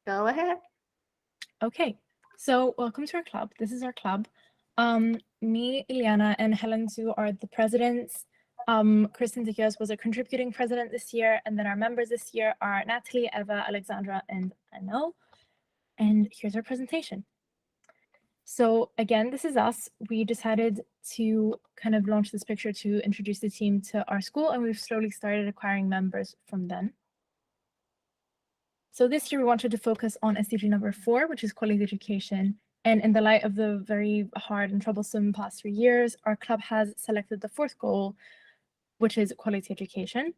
Go ahead. Okay, so welcome to our club. This is our club. Me, Iliana, and Helen Zhu are the presidents. Kristen Zikios was a contributing president this year, and then our members this year are Natalie, Eva, Alexandra, and Anil. And here's our presentation. So again, this is us. We decided to kind of launch this picture to introduce the team to our school, and we've slowly started acquiring members from then. So this year we wanted to focus on SDG number 4, which is quality education. And in the light of the very hard and troublesome past 3 years, our club has selected the 4th goal, which is quality education.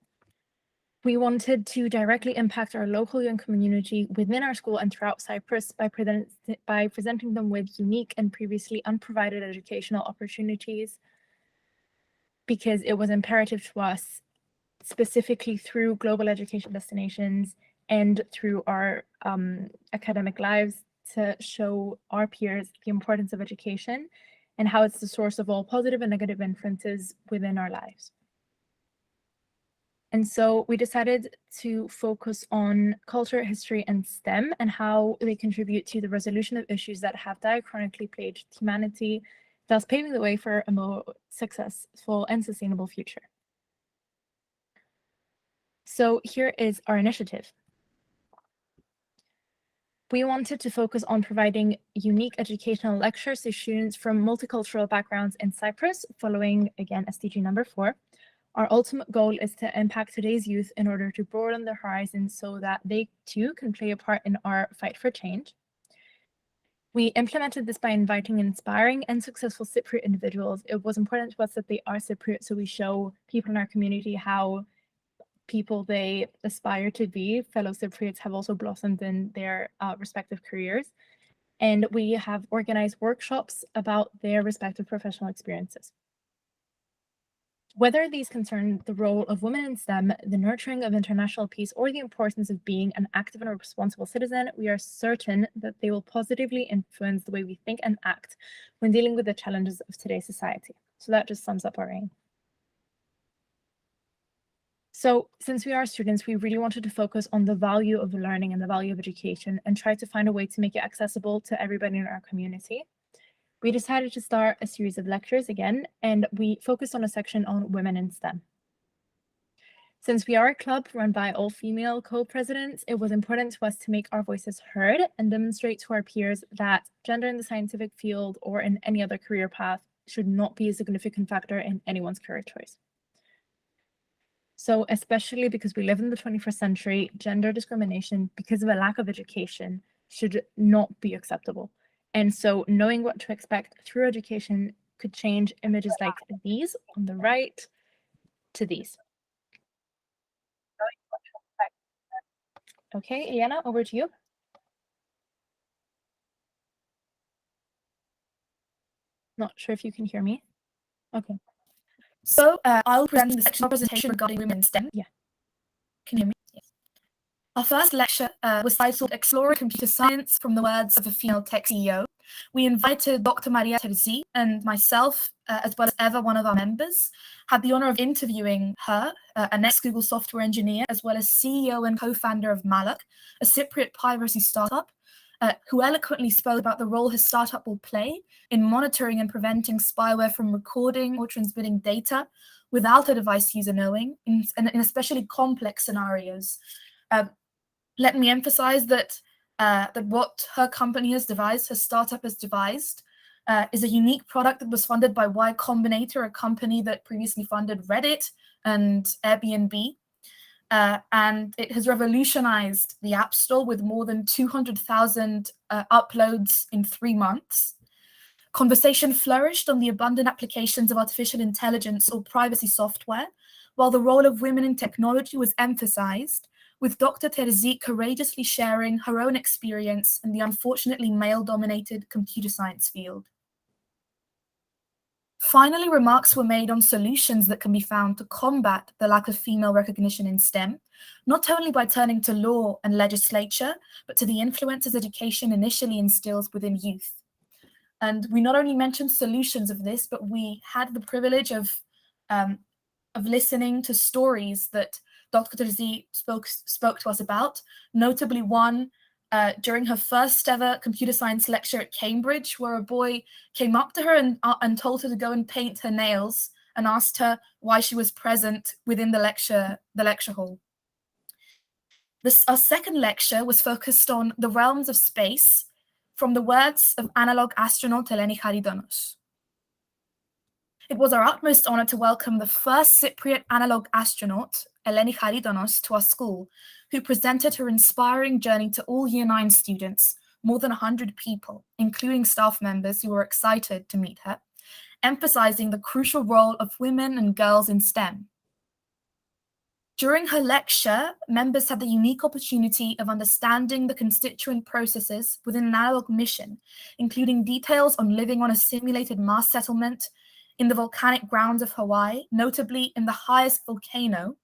We wanted to directly impact our local young community within our school and throughout Cyprus by presenting them with unique and previously unprovided educational opportunities, because it was imperative to us, specifically through global education destinations and through our academic lives, to show our peers the importance of education and how it's the source of all positive and negative influences within our lives. And so we decided to focus on culture, history, and STEM and how they contribute to the resolution of issues that have diachronically plagued humanity, thus paving the way for a more successful and sustainable future. So here is our initiative. We wanted to focus on providing unique educational lectures to students from multicultural backgrounds in Cyprus, following, again, SDG number 4. Our ultimate goal is to impact today's youth in order to broaden their horizons so that they too can play a part in our fight for change. We implemented this by inviting inspiring and successful Cypriot individuals. It was important to us that they are Cypriot, so we show people in our community how people they aspire to be, fellow Cypriots, have also blossomed in their respective careers. And we have organized workshops about their respective professional experiences. Whether these concern the role of women in STEM, the nurturing of international peace, or the importance of being an active and responsible citizen, we are certain that they will positively influence the way we think and act when dealing with the challenges of today's society. So that just sums up our aim. So since we are students, we really wanted to focus on the value of learning and the value of education and try to find a way to make it accessible to everybody in our community. We decided to start a series of lectures again, and we focused on a section on women in STEM. Since we are a club run by all-female co-presidents, it was important to us to make our voices heard and demonstrate to our peers that gender in the scientific field or in any other career path should not be a significant factor in anyone's career choice. So especially because we live in the 21st century, gender discrimination because of a lack of education should not be acceptable. And so knowing what to expect through education could change images like these on the right to these. Okay, Iliana, over to you. Not sure if you can hear me. Okay. So I'll present the section of presentation regarding women in STEM. Yeah. Can you hear me? Yes. Our first lecture was titled Exploring Computer Science from the Words of a Female Tech CEO. We invited Dr. Maria Terzi and myself, as well as Eva, one of our members, had the honor of interviewing her, an ex-Google software engineer, as well as CEO and co-founder of Malloc, a Cypriot piracy startup, who eloquently spoke about the role his startup will play in monitoring and preventing spyware from recording or transmitting data without a device user knowing, in especially complex scenarios. Let me emphasize that what her company has devised, her startup has devised, is a unique product that was funded by Y Combinator, a company that previously funded Reddit and Airbnb. And it has revolutionized the App Store with more than 200,000 uploads in 3 months. Conversation flourished on the abundant applications of artificial intelligence or privacy software, while the role of women in technology was emphasized, with Dr. Terzi courageously sharing her own experience in the unfortunately male-dominated computer science field. Finally, remarks were made on solutions that can be found to combat the lack of female recognition in STEM, not only by turning to law and legislature, but to the influences education initially instills within youth. And we not only mentioned solutions of this, but we had the privilege of listening to stories that Dr. Terzi spoke to us about, notably one during her first ever computer science lecture at Cambridge, where a boy came up to her and told her to go and paint her nails and asked her why she was present within the lecture hall. Our second lecture was focused on the realms of space from the words of Analogue Astronaut Eleni Charitonos. It was our utmost honor to welcome the first Cypriot Analogue Astronaut, Eleni Charitonos, to our school, who presented her inspiring journey to all Year 9 students, more than 100 people, including staff members who were excited to meet her, emphasizing the crucial role of women and girls in STEM. During her lecture, members had the unique opportunity of understanding the constituent processes within an analog mission, including details on living on a simulated Mars settlement in the volcanic grounds of Hawaii, notably in the highest volcano,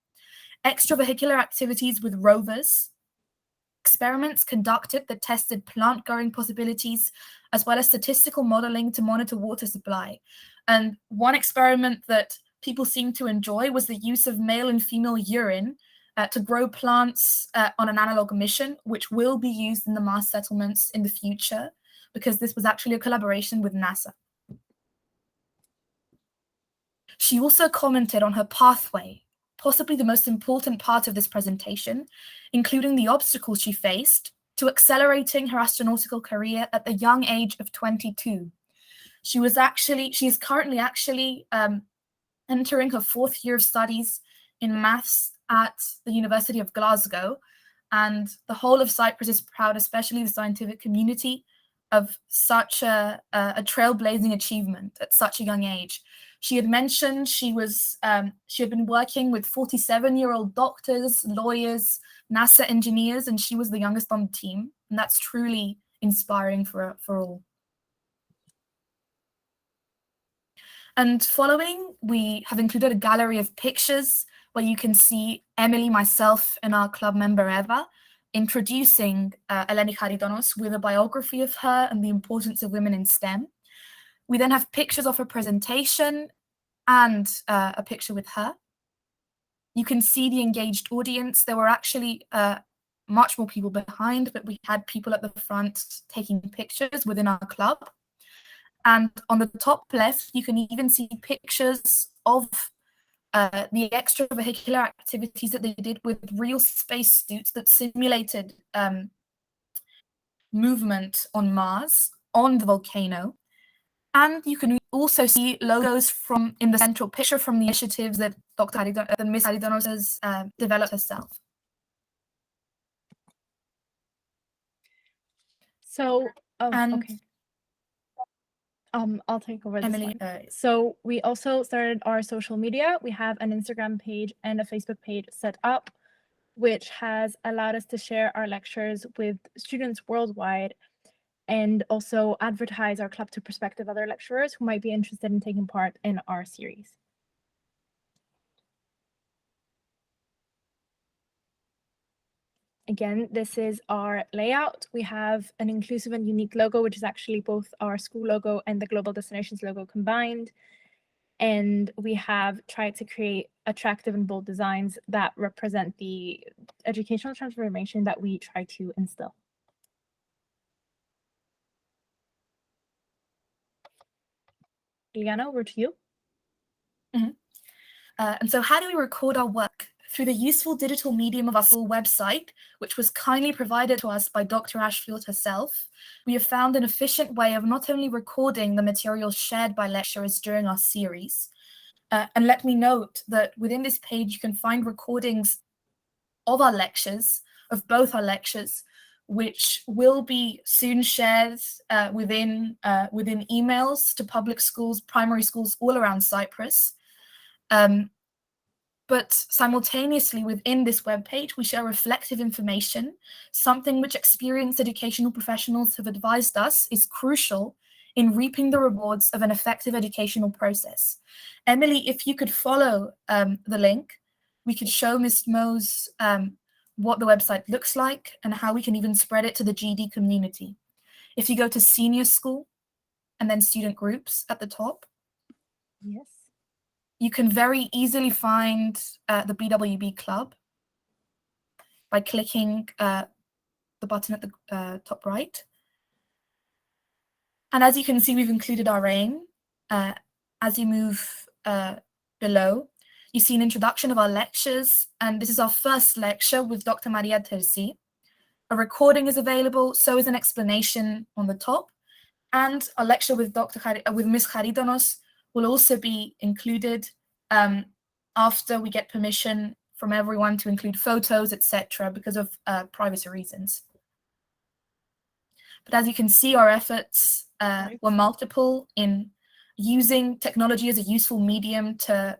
extravehicular activities with rovers, experiments conducted that tested plant-growing possibilities, as well as statistical modeling to monitor water supply. And one experiment that people seem to enjoy was the use of male and female urine to grow plants on an analog mission, which will be used in the Mars settlements in the future, because this was actually a collaboration with NASA. She also commented on her pathway, possibly the most important part of this presentation, including the obstacles she faced to accelerating her astronautical career at the young age of 22. She is currently entering her 4th year of studies in maths at the University of Glasgow, and the whole of Cyprus is proud, especially the scientific community, of such a trailblazing achievement at such a young age. She had mentioned she had been working with 47-year-old doctors, lawyers, NASA engineers, and she was the youngest on the team, and that's truly inspiring for all. And following, we have included a gallery of pictures where you can see Emily, myself, and our club member Eva introducing Eleni Charitonos with a biography of her and the importance of women in STEM. We then have pictures of her presentation and a picture with her. You can see the engaged audience. There were actually much more people behind, but we had people at the front taking pictures within our club. And on the top left, you can even see pictures of the extravehicular activities that they did with real spacesuits that simulated movement on Mars, on the volcano. And you can also see logos in the central picture from the initiatives that Miss Charitonos has developed herself. So, okay. I'll take over this Emily, one. So we also started our social media. We have an Instagram page and a Facebook page set up, which has allowed us to share our lectures with students worldwide and also advertise our club to prospective other lecturers who might be interested in taking part in our series. Again, this is our layout. We have an inclusive and unique logo, which is actually both our school logo and the Global Destinations logo combined. And we have tried to create attractive and bold designs that represent the educational transformation that we try to instill. Iliana, over to you. Mm-hmm. And so how do we record our work? Through the useful digital medium of our school website, which was kindly provided to us by Dr. Ashfield herself, we have found an efficient way of not only recording the material shared by lecturers during our series, and let me note that within this page you can find recordings of our lectures, of both our lectures, which will be soon shared within emails to public schools, primary schools all around Cyprus. But simultaneously within this webpage, we share reflective information, something which experienced educational professionals have advised us is crucial in reaping the rewards of an effective educational process. Emily, if you could follow the link, we could show Ms. Mose what the website looks like and how we can even spread it to the GD community. If you go to Senior School and then Student Groups at the top, yes, you can very easily find the BWB Club by clicking the button at the top right. And as you can see, we've included our aim. As you move below, you see an introduction of our lectures, and this is our first lecture with Dr. Maria Terzi. A recording is available, so is an explanation on the top, and a lecture with Ms. Charitonos will also be included after we get permission from everyone to include photos, etc., because of privacy reasons. But as you can see, our efforts were multiple in using technology as a useful medium to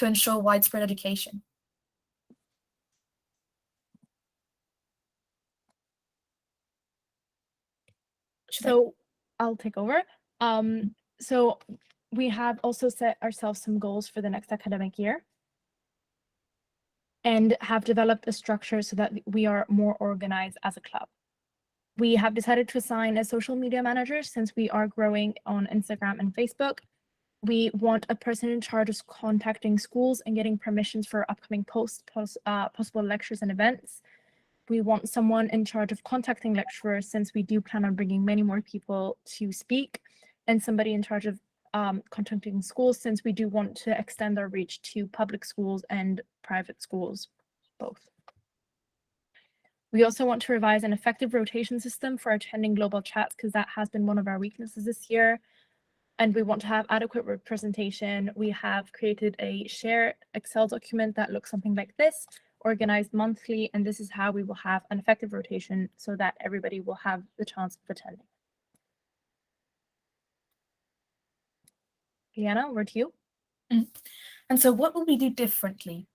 ensure widespread education. So I'll take over. So we have also set ourselves some goals for the next academic year and have developed a structure so that we are more organized as a club. We have decided to assign a social media manager since we are growing on Instagram and Facebook. We want a person in charge of contacting schools and getting permissions for upcoming possible lectures and events. We want someone in charge of contacting lecturers since we do plan on bringing many more people to speak, and somebody in charge of contacting schools since we do want to extend our reach to public schools and private schools, both. We also want to revise an effective rotation system for attending global chats because that has been one of our weaknesses this year. And we want to have adequate representation. We have created a shared Excel document that looks something like this, organized monthly, and this is how we will have an effective rotation so that everybody will have the chance of attending. Iliana, over to you. And so what will we do differently?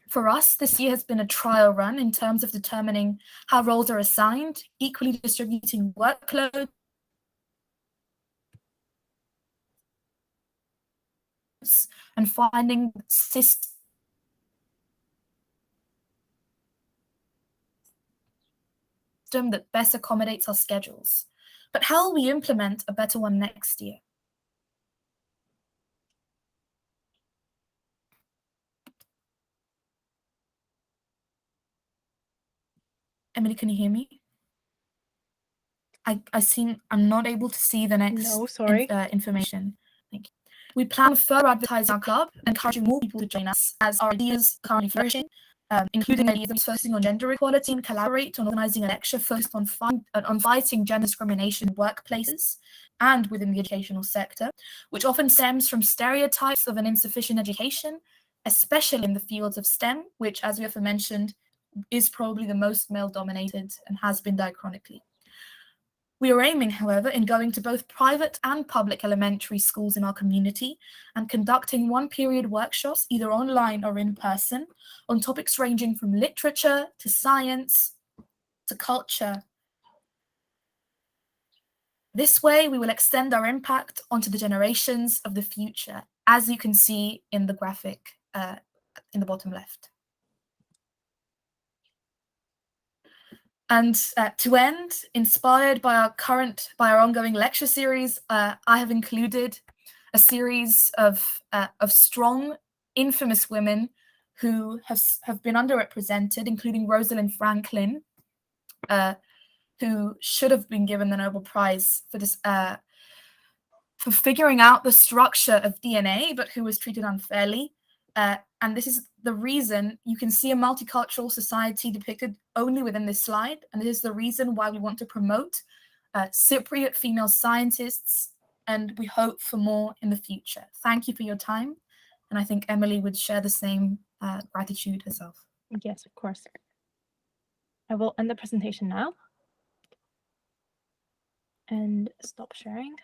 For us, this year has been a trial run in terms of determining how roles are assigned, equally distributing workload, and finding systems that best accommodates our schedules. But how will we implement a better one next year? Emily, can you hear me? I'm not able to see the next information. Thank you. We plan to further advertise our club, encouraging more people to join us as our ideas are currently flourishing, including ideas focusing on gender equality, and collaborate on organizing a lecture focused on fighting gender discrimination in workplaces and within the educational sector, which often stems from stereotypes of an insufficient education, especially in the fields of STEM, which, as we have mentioned, is probably the most male-dominated and has been diachronically. We are aiming, however, in going to both private and public elementary schools in our community and conducting one-period workshops, either online or in person, on topics ranging from literature to science to culture. This way, we will extend our impact onto the generations of the future, as you can see in the graphic in the bottom left. And to end, inspired by our ongoing lecture series, I have included a series of strong, infamous women who have been underrepresented, including Rosalind Franklin, who should have been given the Nobel Prize for this for figuring out the structure of DNA, but who was treated unfairly. And this is the reason you can see a multicultural society depicted only within this slide. And this is the reason why we want to promote Cypriot female scientists, and we hope for more in the future. Thank you for your time. And I think Emily would share the same gratitude herself. Yes, of course. I will end the presentation now and stop sharing.